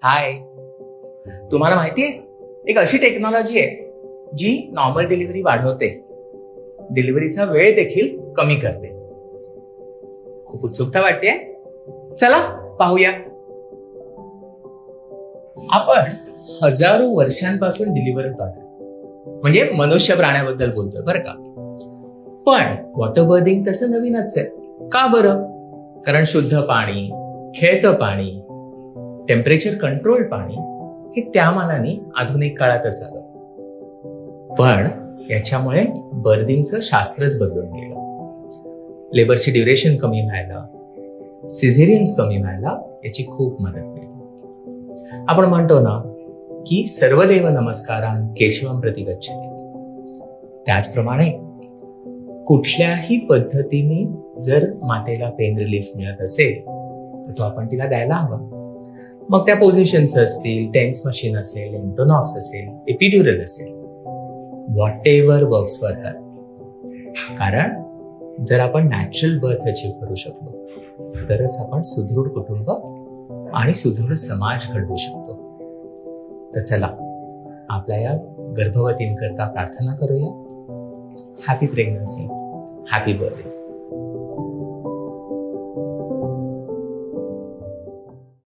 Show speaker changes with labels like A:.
A: हाय. तुम्हाला माहितीये एक अशी टेक्नॉलॉजी आहे जी नॉर्मल डिलिव्हरी वाढवते, डिलिव्हरीचा वेळ देखील कमी करते. खूप उत्सुकता वाटते. चला पाहूया. आपण हजारो वर्षांपासून डिलिव्हर होत आहोत, म्हणजे मनुष्य प्राण्याबद्दल बोलतोय बरं का. पण वॉटर बर्थिंग तसं नवीनच आहे. का बरं? कारण शुद्ध पाणी, खेळतं पाणी, टेम्परेचर कंट्रोल पाणी हे त्या मानाने आधुनिक काळातच आलं. पण याच्यामुळे बर्थिंगचं शास्त्रच बदलून गेलं. लेबरची ड्युरेशन कमी व्हायला, सिझेरियन्स कमी व्हायला याची खूप मदत मिळते. आपण म्हणतो ना की सर्वदेव नमस्कारान केशवम प्रति गच्छति. त्याचप्रमाणे कुठल्याही पद्धतीने जर मातेला पेन रिलीफ मिळत असेल तर तो आपण तिला द्यायला हवा. मग त्या पोझिशन्स असतील, टेन्स मशीन असेल, इंटोनॉक्स असेल, एपिड्युरल असेल, what ever works for her. कारण जर आपण नॅचरल बर्थ अचीव करू शकलो तरच आपण सुदृढ कुटुंब आणि सुदृढ समाज घडवू शकतो. तर चला आपल्या या गर्भवतींकरता प्रार्थना करूया. Happy pregnancy, happy birthday.